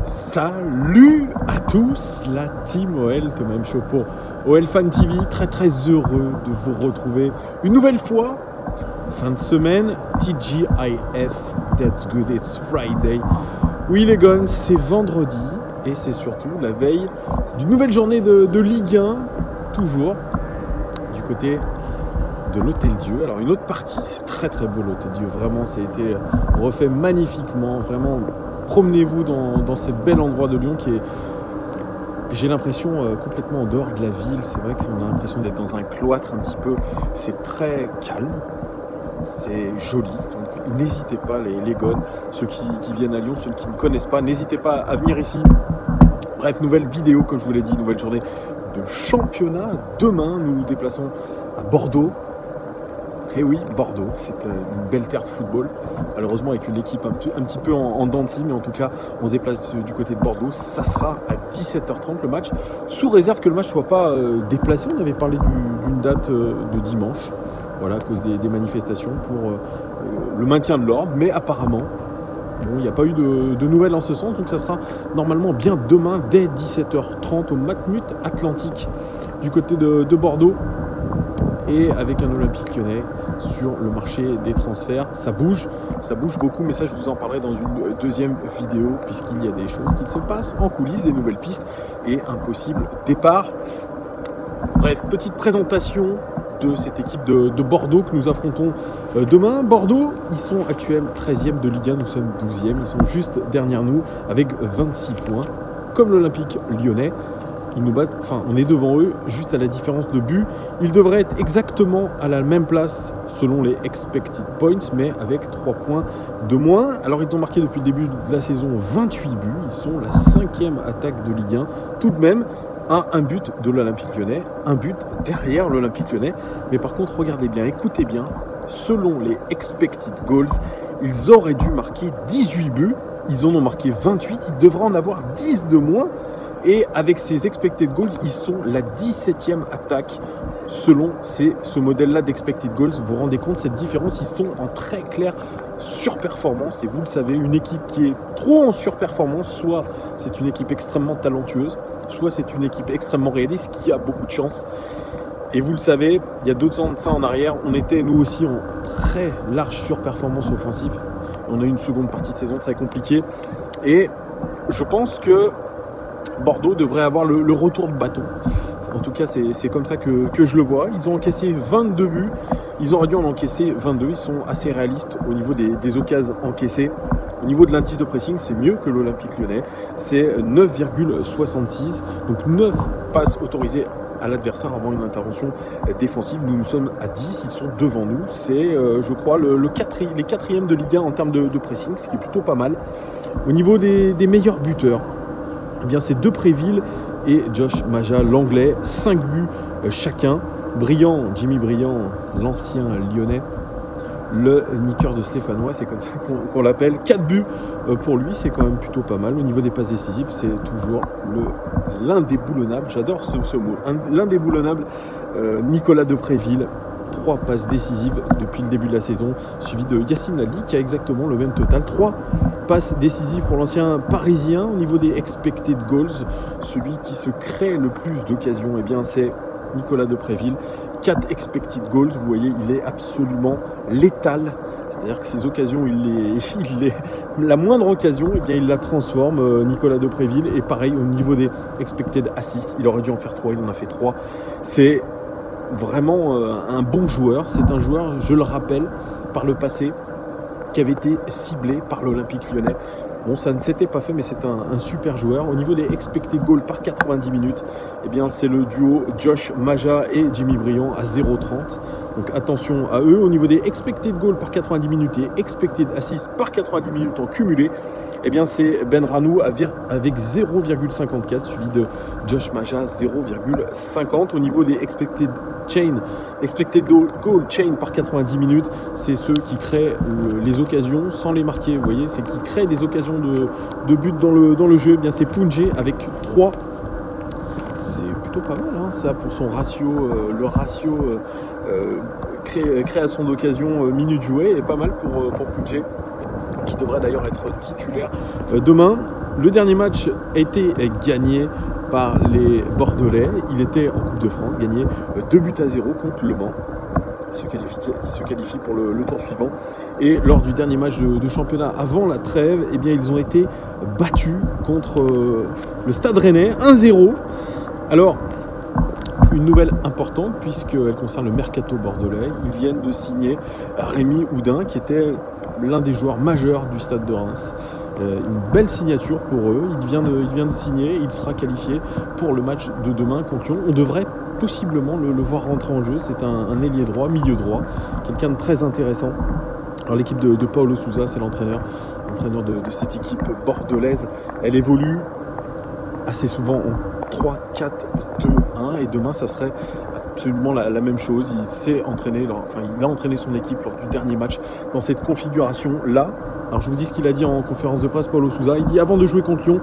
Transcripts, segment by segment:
Salut à tous, la team OL, Thomas M. Show pour OL Fan TV. Très très heureux de vous retrouver une nouvelle fois. Fin de semaine, TGIF, That's Good, It's Friday. Oui les gars, c'est vendredi et c'est surtout la veille d'une nouvelle journée de Ligue 1, toujours du côté de l'Hôtel Dieu. Alors une autre partie, c'est très très beau l'Hôtel Dieu, vraiment ça a été refait magnifiquement, vraiment. Promenez-vous dans ce bel endroit de Lyon qui est, j'ai l'impression, complètement en dehors de la ville. C'est vrai qu'on a l'impression d'être dans un cloître un petit peu. C'est très calme, c'est joli. Donc n'hésitez pas, les gones, ceux qui viennent à Lyon, ceux qui ne connaissent pas, n'hésitez pas à venir ici. Bref, nouvelle vidéo, comme je vous l'ai dit, nouvelle journée de championnat. Demain, nous nous déplaçons à Bordeaux. Et oui, Bordeaux, c'est une belle terre de football. Malheureusement, avec une équipe un petit peu en dents de scie, mais en tout cas, on se déplace du côté de Bordeaux. Ça sera à 17h30 le match, sous réserve que le match ne soit pas déplacé. On avait parlé d'une date de dimanche, voilà, à cause des manifestations pour le maintien de l'ordre. Mais apparemment, bon, il n'y a pas eu de nouvelles en ce sens. Donc ça sera normalement bien demain, dès 17h30, au Matmut Atlantique, du côté de Bordeaux. Et avec un Olympique Lyonnais sur le marché des transferts. Ça bouge beaucoup, mais ça je vous en parlerai dans une deuxième vidéo, puisqu'il y a des choses qui se passent en coulisses, des nouvelles pistes et un possible départ. Bref, petite présentation de cette équipe de Bordeaux que nous affrontons demain. Bordeaux, ils sont actuels 13e de Ligue 1, nous sommes 12e, ils sont juste derrière nous avec 26 points, comme l'Olympique Lyonnais. Ils nous battent, on est devant eux, juste à la différence de but. Ils devraient être exactement à la même place selon les expected points, mais avec 3 points de moins. Alors ils ont marqué depuis le début de la saison 28 buts. Ils sont la 5e attaque de Ligue 1. Tout de même, un but de l'Olympique Lyonnais, un but derrière l'Olympique Lyonnais. Mais par contre, regardez bien, écoutez bien, selon les expected goals, ils auraient dû marquer 18 buts. Ils en ont marqué 28. Ils devraient en avoir 10 de moins. Et avec ces expected goals, ils sont la 17e attaque selon ce modèle-là d'expected goals. Vous vous rendez compte, cette différence, ils sont en très claire surperformance. Et vous le savez, une équipe qui est trop en surperformance, soit c'est une équipe extrêmement talentueuse, soit c'est une équipe extrêmement réaliste qui a beaucoup de chance. Et vous le savez, il y a 2 ans de ça en arrière, on était nous aussi en très large surperformance offensive. On a eu une seconde partie de saison très compliquée. Et je pense que Bordeaux devrait avoir le retour de bâton. En tout cas, c'est comme ça que je le vois. Ils ont encaissé 22 buts. Ils auraient dû en encaisser 22. Ils sont assez réalistes au niveau des occasions encaissées. Au niveau de l'indice de pressing, c'est mieux que l'Olympique Lyonnais. C'est 9,66. Donc 9 passes autorisées à l'adversaire avant une intervention défensive. Nous sommes à 10. Ils sont devant nous. C'est, je crois, les 4e de Ligue 1 en termes de pressing, ce qui est plutôt pas mal. Au niveau des meilleurs buteurs, eh bien, c'est Depréville et Josh Maja, l'anglais, 5 buts chacun. Jimmy Briand, l'ancien lyonnais, le niqueur de Stéphanois, c'est comme ça qu'on l'appelle. 4 buts pour lui, c'est quand même plutôt pas mal. Au niveau des passes décisives, c'est toujours l'indéboulonnable, j'adore ce mot, l'indéboulonnable Nicolas Depréville. 3 passes décisives depuis le début de la saison, suivi de Yacine Lali qui a exactement le même total. 3 passes décisives pour l'ancien parisien. Au niveau des expected goals, celui qui se crée le plus d'occasions, eh bien c'est Nicolas Depréville. 4 expected goals, vous voyez, il est absolument létal. C'est-à-dire que ces occasions, la moindre occasion, eh bien, il la transforme, Nicolas Depréville. Et pareil, au niveau des expected assists, il aurait dû en faire 3, il en a fait 3. C'est vraiment un bon joueur. C'est un joueur, je le rappelle, par le passé, qui avait été ciblé par l'Olympique Lyonnais. Bon, ça ne s'était pas fait, mais c'est un super joueur. Au niveau des expected goals par 90 minutes, eh bien, c'est le duo Josh Maja et Jimmy Briand à 0,30. Donc attention à eux. Au niveau des expected goals par 90 minutes et expected assists par 90 minutes en cumulé, eh bien, c'est Benrahnou avec 0,54, suivi de Josh Maja 0,50. Au niveau des expected goal chain par 90 minutes, c'est ceux qui créent les occasions sans les marquer. Vous voyez, c'est qui créent des occasions de but dans le jeu. Eh bien, c'est Punjé avec 3. C'est plutôt pas mal, hein, ça, pour son ratio. Le ratio création d'occasion minutes jouées est pas mal pour Punjé, qui devrait d'ailleurs être titulaire demain. Le dernier match a été gagné par les Bordelais. Il était en Coupe de France, gagné 2-0 contre Le Mans. Il se qualifie pour le tour suivant. Et lors du dernier match de championnat avant la trêve, eh bien, ils ont été battus contre le Stade Rennais 1-0. Alors, une nouvelle importante puisqu'elle concerne le mercato bordelais. Ils viennent de signer Rémi Houdin qui était l'un des joueurs majeurs du Stade de Reims. Une belle signature pour eux. Il vient de signer. Il sera qualifié pour le match de demain contre Lyon. On devrait possiblement le voir rentrer en jeu. C'est un ailier droit, milieu droit, quelqu'un de très intéressant. Alors l'équipe de Paulo Sousa, c'est l'entraîneur de cette équipe bordelaise. Elle évolue assez souvent en 3-4-2-1 et demain ça serait absolument la même chose. Il a entraîné son équipe lors du dernier match dans cette configuration là. Alors je vous dis ce qu'il a dit en conférence de presse, Paulo Sousa. Il dit avant de jouer contre Lyon,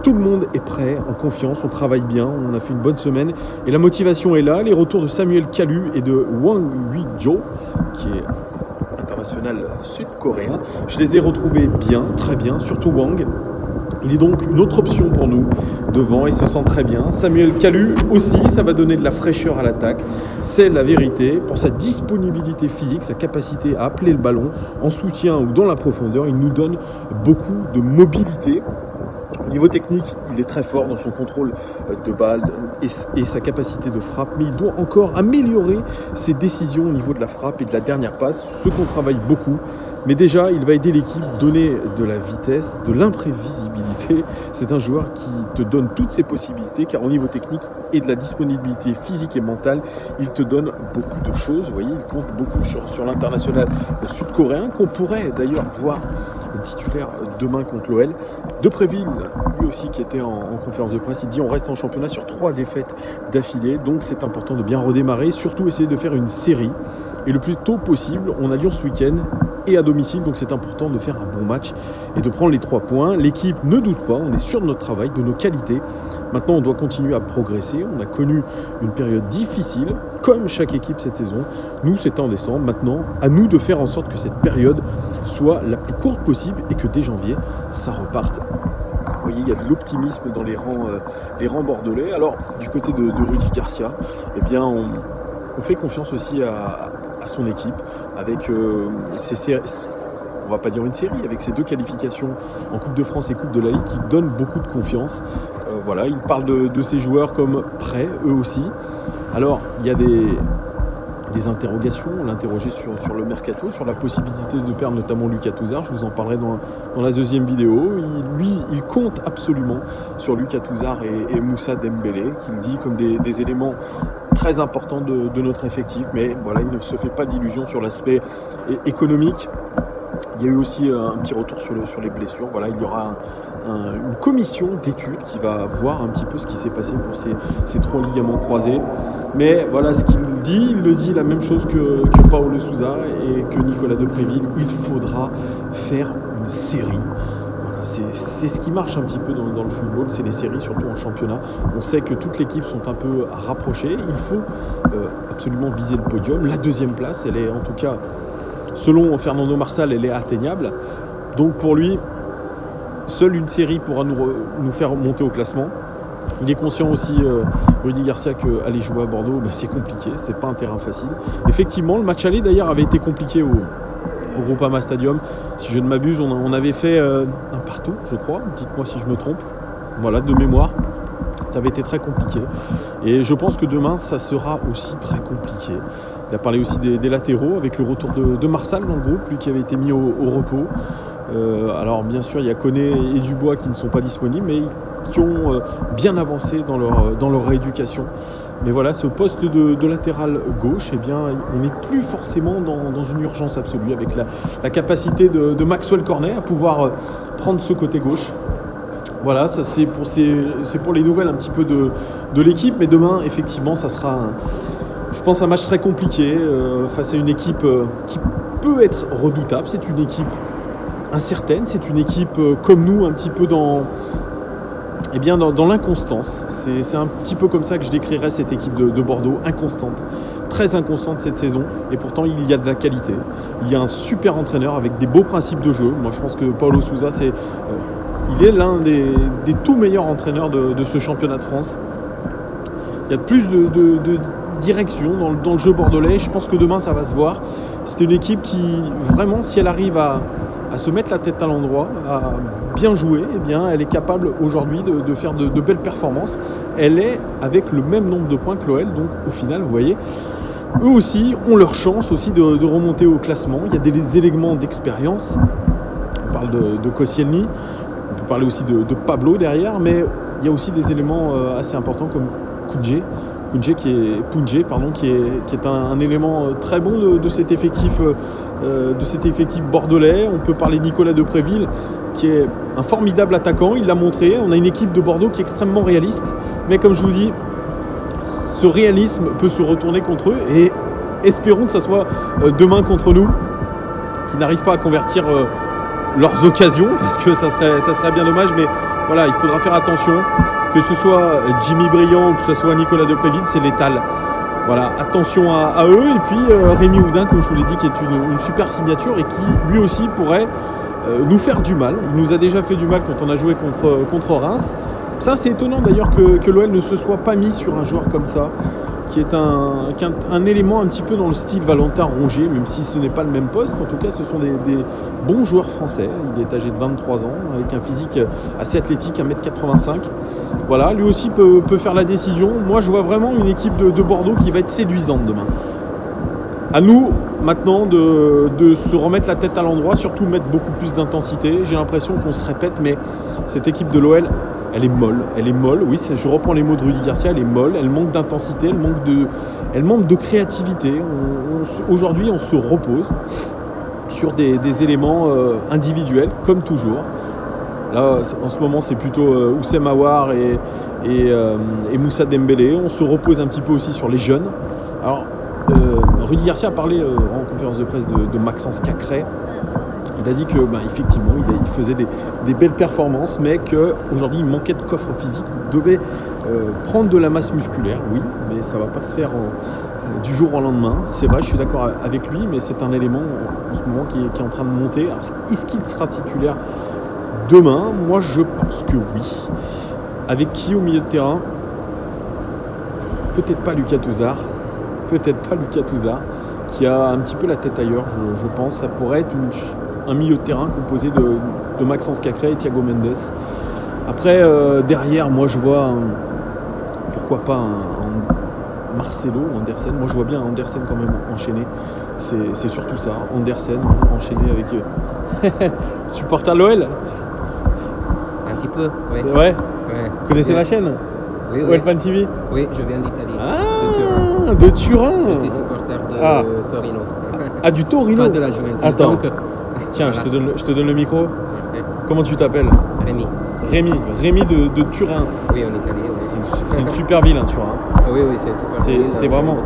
tout le monde est prêt, en confiance, on travaille bien, on a fait une bonne semaine et la motivation est là. Les retours de Samuel Kalu et de Wang Hui-jo qui est international sud-coréen, je les ai retrouvés bien, très bien, surtout Wang. Il est donc une autre option pour nous devant, il se sent très bien. Samuel Kalu aussi, ça va donner de la fraîcheur à l'attaque. C'est la vérité. Pour sa disponibilité physique, sa capacité à appeler le ballon en soutien ou dans la profondeur, il nous donne beaucoup de mobilité. Au niveau technique, il est très fort dans son contrôle de balle et sa capacité de frappe, mais il doit encore améliorer ses décisions au niveau de la frappe et de la dernière passe, ce qu'on travaille beaucoup. Mais déjà, il va aider l'équipe, donner de la vitesse, de l'imprévisibilité. C'est un joueur qui te donne toutes ses possibilités, car au niveau technique et de la disponibilité physique et mentale, il te donne beaucoup de choses. Vous voyez, il compte beaucoup sur l'international sud-coréen, qu'on pourrait d'ailleurs voir titulaire demain contre l'OL. Depréville, lui aussi qui était en conférence de presse, il dit on reste en championnat sur 3 défaites d'affilée, donc c'est important de bien redémarrer, surtout essayer de faire une série. Et le plus tôt possible, on a Lyon ce week-end et à domicile, donc c'est important de faire un bon match et de prendre les 3 points. L'équipe ne doute pas, on est sûr de notre travail, de nos qualités. Maintenant, on doit continuer à progresser. On a connu une période difficile, comme chaque équipe cette saison. Nous, c'était en décembre. Maintenant, à nous de faire en sorte que cette période soit la plus courte possible et que dès janvier, ça reparte. Vous voyez, il y a de l'optimisme dans les rangs bordelais. Alors, du côté de Rudy Garcia, eh bien, on fait confiance aussi à son équipe avec on va pas dire une série, avec ces 2 qualifications en Coupe de France et Coupe de la Ligue qui donnent beaucoup de confiance. Voilà, il parle de ces joueurs comme prêts, eux aussi. Alors, il y a des interrogations. On l'a interrogé sur le mercato, sur la possibilité de perdre notamment Lucas Touzard. Je vous en parlerai dans la deuxième vidéo. Il compte absolument sur Lucas Touzard et Moussa Dembélé, qu'il dit comme des éléments très importants de notre effectif. Mais voilà, il ne se fait pas d'illusions sur l'aspect économique. Il y a eu aussi un petit retour sur les blessures. Voilà, il y aura une commission d'études qui va voir un petit peu ce qui s'est passé pour ces 3 ligaments croisés. Mais voilà ce qu'il dit. Il le dit la même chose que Paulo Sousa et que Nicolas Depréville. Il faudra faire une série. Voilà, c'est ce qui marche un petit peu dans le football, c'est les séries, surtout en championnat. On sait que toutes les équipes sont un peu rapprochées. Il faut absolument viser le podium. La 2e place, elle est en tout cas... Selon Fernando Marsal, elle est atteignable. Donc pour lui, seule une série pourra nous faire monter au classement. Il est conscient aussi, Rudy Garcia, qu'aller jouer à Bordeaux, c'est compliqué, c'est pas un terrain facile. Effectivement, le match aller d'ailleurs avait été compliqué au Groupama Stadium. Si je ne m'abuse, on avait fait un partout, je crois. Dites-moi si je me trompe. Voilà, de mémoire. Ça avait été très compliqué. Et je pense que demain, ça sera aussi très compliqué. Il a parlé aussi des latéraux, avec le retour de Marsal dans le groupe, lui qui avait été mis au repos. Alors bien sûr, il y a Koné et Dubois qui ne sont pas disponibles, mais qui ont bien avancé dans leur rééducation. Mais voilà, ce poste de latéral gauche, eh bien, on n'est plus forcément dans une urgence absolue, avec la capacité de Maxwell Cornet à pouvoir prendre ce côté gauche. Voilà, ça c'est pour les nouvelles un petit peu de l'équipe, mais demain, effectivement, ça sera, je pense, un match très compliqué face à une équipe qui peut être redoutable. C'est une équipe incertaine, c'est une équipe comme nous, un petit peu dans l'inconstance. C'est un petit peu comme ça que je décrirais cette équipe de Bordeaux, inconstante, très inconstante cette saison, et pourtant il y a de la qualité. Il y a un super entraîneur avec des beaux principes de jeu. Moi je pense que Paulo Sousa, c'est il est l'un des tout meilleurs entraîneurs de ce championnat de France. Il y a plus de direction dans le jeu bordelais. Je pense que demain, ça va se voir. C'est une équipe qui, vraiment, si elle arrive à se mettre la tête à l'endroit, à bien jouer, eh bien, elle est capable aujourd'hui de faire de belles performances. Elle est avec le même nombre de points que l'OL. Donc, au final, vous voyez, eux aussi ont leur chance aussi de remonter au classement. Il y a des éléments d'expérience. On parle de Koscielny. On peut parler aussi de Pablo derrière. Mais il y a aussi des éléments assez importants comme Punje qui est un élément très bon de cet effectif bordelais. On peut parler de Nicolas Depréville qui est un formidable attaquant, il l'a montré. On a une équipe de Bordeaux qui est extrêmement réaliste, mais comme je vous dis, ce réalisme peut se retourner contre eux et espérons que ça soit demain contre nous, qui n'arrivent pas à convertir leurs occasions, parce que ça serait bien dommage, mais voilà, il faudra faire attention. Que ce soit Jimmy Briand ou que ce soit Nicolas Depréville, c'est létal. Voilà, attention à eux. Et puis Rémi Houdin, comme je vous l'ai dit, qui est une super signature et qui lui aussi pourrait nous faire du mal. Il nous a déjà fait du mal quand on a joué contre Reims. Ça, c'est étonnant d'ailleurs que l'OL ne se soit pas mis sur un joueur comme ça, qui est un élément un petit peu dans le style Valentin Rongier, même si ce n'est pas le même poste. En tout cas, ce sont des bons joueurs français. Il est âgé de 23 ans, avec un physique assez athlétique, 1m85. Voilà, lui aussi peut faire la décision. Moi, je vois vraiment une équipe de Bordeaux qui va être séduisante demain. À nous, maintenant, de se remettre la tête à l'endroit, surtout mettre beaucoup plus d'intensité. J'ai l'impression qu'on se répète, mais cette équipe de l'OL, elle est molle, oui, je reprends les mots de Rudy Garcia, elle est molle, elle manque d'intensité, elle manque de créativité. Aujourd'hui, on se repose sur des éléments individuels, comme toujours. Là, en ce moment, c'est plutôt Oussem Aouar et Moussa Dembélé. On se repose un petit peu aussi sur les jeunes. Alors, Rudy Garcia a parlé en conférence de presse de Maxence Cacré. Il a dit que, effectivement, il faisait des belles performances, mais qu'aujourd'hui, il manquait de coffre physique. Il devait prendre de la masse musculaire, oui, mais ça ne va pas se faire du jour au lendemain. C'est vrai, je suis d'accord avec lui, mais c'est un élément en ce moment qui est en train de monter. Alors, est-ce qu'il sera titulaire demain? Moi, je pense que oui. Avec qui au milieu de terrain? Peut-être pas Lucas Touzard, qui a un petit peu la tête ailleurs, je pense. Ça pourrait être un milieu de terrain composé de Maxence Cacré et Thiago Mendes. Après, derrière, moi je vois pourquoi pas un Marcelo, Andersen. Moi je vois bien Andersen quand même enchaîné. C'est surtout ça, Andersen enchaîné avec supporter l'OL. Un petit peu, oui. C'est vrai. Ouais. Vous connaissez la chaîne? Oui, OL Fan TV? Oui, je viens d'Italie. Ah, de Turin. Je suis supporter de Torino. Ah, du Torino? Pas de la Juventus. Attends. Donc, tiens, voilà. je te donne le micro. Merci. Comment tu t'appelles? Rémi de Turin. Oui, en Italie. Oui. C'est une super ville, hein, Turin. Oui, c'est super ville. C'est vraiment...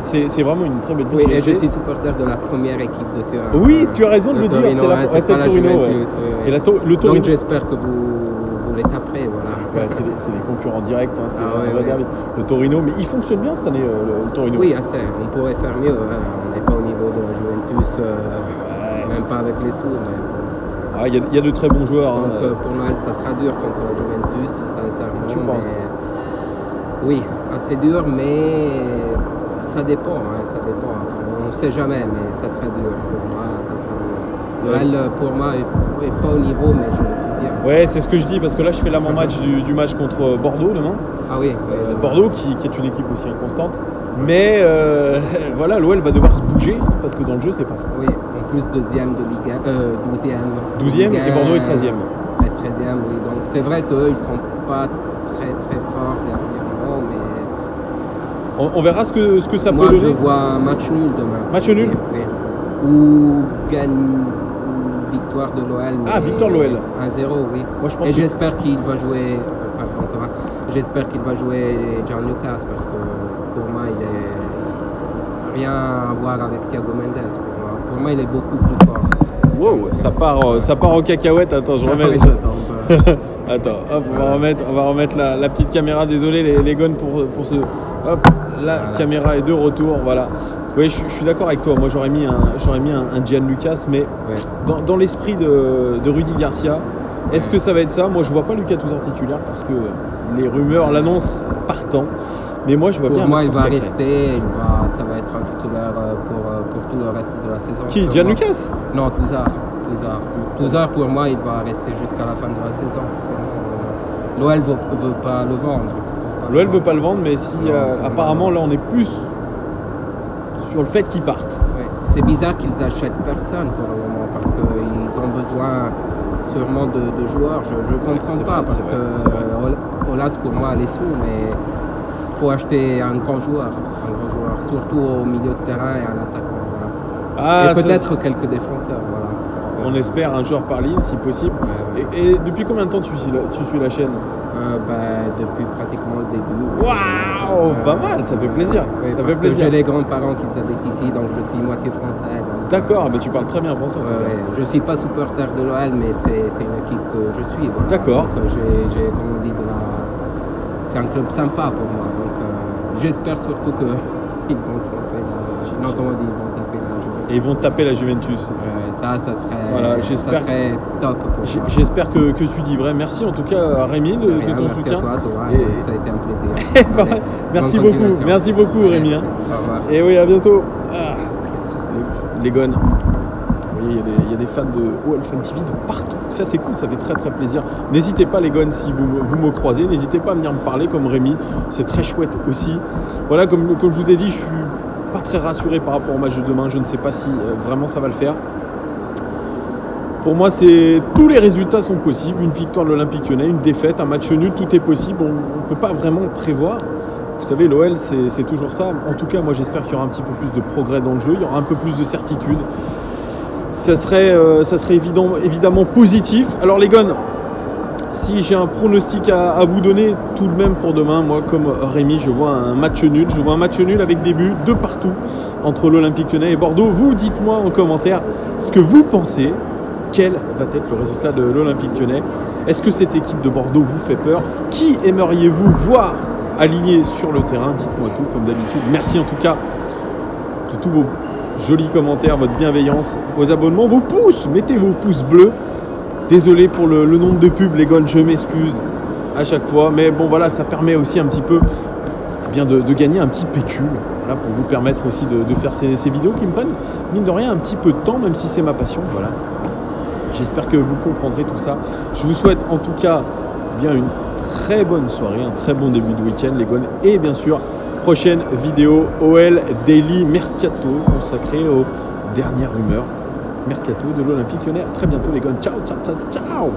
C'est vraiment une très belle ville. Oui, et je suis supporter de la première équipe de Turin. Oui, tu as raison de le dire. C'est la Torino. Juventus. Et le Torino. Donc j'espère que vous les taperez, voilà. Ouais, c'est les concurrents directs. Hein, le Torino, mais il fonctionne bien cette année, le Torino. Oui, assez. On pourrait faire mieux. Hein. On n'est pas au niveau de la Juventus, même pas avec les sous. Mais... Il y a de très bons joueurs. Donc pour Noël, ça sera dur contre la Juventus, sincèrement. Tu penses? Oui, assez dur, mais ça dépend. On ne sait jamais, mais ça sera dur. Pour moi, ça sera dur. Noël, pour moi, n'est pas au niveau, mais je le soutiens. Ouais, c'est ce que je dis, parce que là, je fais l'avant-match du match contre Bordeaux demain. Ah oui. Bordeaux, qui est une équipe aussi inconstante. Mais voilà, l'OL va devoir se bouger, parce que dans le jeu, c'est pas ça. Oui, en plus, deuxième de Ligue 1, 12e. 12e et Bordeaux est 13e. Ouais, 13e, oui. Donc c'est vrai qu'eux, ils ne sont pas très très forts dernièrement, mais... On verra ce que ça peut donner. Moi, je vois un match nul demain. Match nul? Oui. Ou victoire de l'OL. Ah, victoire de l'OL. 1-0, oui. Moi, je pense et j'espère qu'il va jouer... J'espère qu'il va jouer Gianluca, parce que pour moi, il est rien à voir avec Thiago Mendes. Pour moi, il est beaucoup plus fort. Wow, ça part aux cacahuètes. Attends, je remets. Attends, hop, on va remettre la petite caméra. Désolé les gones pour ce. Hop, la caméra est de retour. Voilà. Oui, je suis d'accord avec toi. Moi, j'aurais mis un Gianluca, mais dans l'esprit de Rudy Garcia, Est-ce que ça va être ça? Moi, je vois pas Lucas Touzard titulaire parce que les rumeurs l'annoncent partant. Mais moi, je vois bien. Pour moi, il va Cacré. rester. Ça va être un titulaire pour tout le reste de la saison. Qui? Gian Lucas? Non, Touzard. Touzard, pour moi, il va rester jusqu'à la fin de la saison. L'OL veut pas le vendre. L'OL veut pas le vendre, mais si apparemment là, on est plus sur le fait qu'il parte. Oui. C'est bizarre qu'ils achètent personne pour le moment parce qu'ils ont besoin sûrement de joueurs. Je ne comprends pas parce que Olas pour moi les sous, mais il faut acheter un grand joueur, surtout au milieu de terrain et un attaquant. Voilà. Et peut-être quelques défenseurs. Voilà, parce que, on espère un joueur par ligne si possible. Et depuis combien de temps tu suis la chaîne? Depuis pratiquement le début. Waouh, pas mal, ça fait plaisir. Oui, ça parce fait plaisir. Que j'ai les grands-parents qui habitent ici, donc je suis moitié français. D'accord, mais tu parles très bien français. Je ne suis pas supporter de l'OL, mais c'est une équipe que je suis. Voilà. D'accord. Donc j'ai, comme on dit, c'est un club sympa pour moi. Donc j'espère surtout qu'ils vont tromper la... Non, comment on dit, ils vont taper la Juventus. Et ils vont taper la Juventus. Ça serait, voilà, ça serait top pour moi. J'espère que tu dis vrai. Merci en tout cas Rémi de ton merci soutien. Merci à toi, ça a été un plaisir. Merci beaucoup Rémi. Au revoir. Et oui, à bientôt. Les gones. Vous voyez, il y a des fans de OL Fan TV de partout. Ça c'est cool, ça fait très très plaisir. N'hésitez pas les gones si vous me croisez, n'hésitez pas à venir me parler comme Rémi. C'est très chouette aussi. Voilà, comme je vous ai dit, je suis pas très rassuré par rapport au match de demain. Je ne sais pas si vraiment ça va le faire. Pour moi, tous les résultats sont possibles. Une victoire de l'Olympique Lyonnais, une défaite, un match nul, tout est possible. On ne peut pas vraiment prévoir. Vous savez, l'OL, c'est toujours ça. En tout cas, moi, j'espère qu'il y aura un petit peu plus de progrès dans le jeu. Il y aura un peu plus de certitude. Ça serait évidemment positif. Alors, les gones, si j'ai un pronostic à vous donner tout de même pour demain, moi, comme Rémi, je vois un match nul. Je vois un match nul avec des buts de partout entre l'Olympique Lyonnais et Bordeaux. Vous, dites-moi en commentaire ce que vous pensez. Quel va être le résultat de l'Olympique Lyonnais? Est-ce que cette équipe de Bordeaux vous fait peur? Qui aimeriez-vous voir aligné sur le terrain? Dites-moi tout comme d'habitude. Merci en tout cas de tous vos jolis commentaires, votre bienveillance, vos abonnements, vos pouces. Mettez vos pouces bleus. Désolé pour le nombre de pubs, les gones, je m'excuse à chaque fois. Mais bon voilà, ça permet aussi un petit peu de gagner un petit pécule. Voilà, pour vous permettre aussi de faire ces vidéos qui me prennent, mine de rien, un petit peu de temps, même si c'est ma passion. Voilà. J'espère que vous comprendrez tout ça. Je vous souhaite en tout cas une très bonne soirée, un très bon début de week-end les gones. Et bien sûr, prochaine vidéo OL Daily Mercato consacrée aux dernières rumeurs Mercato de l'Olympique Lyonnais. À très bientôt les gones. Ciao, ciao, ciao, ciao.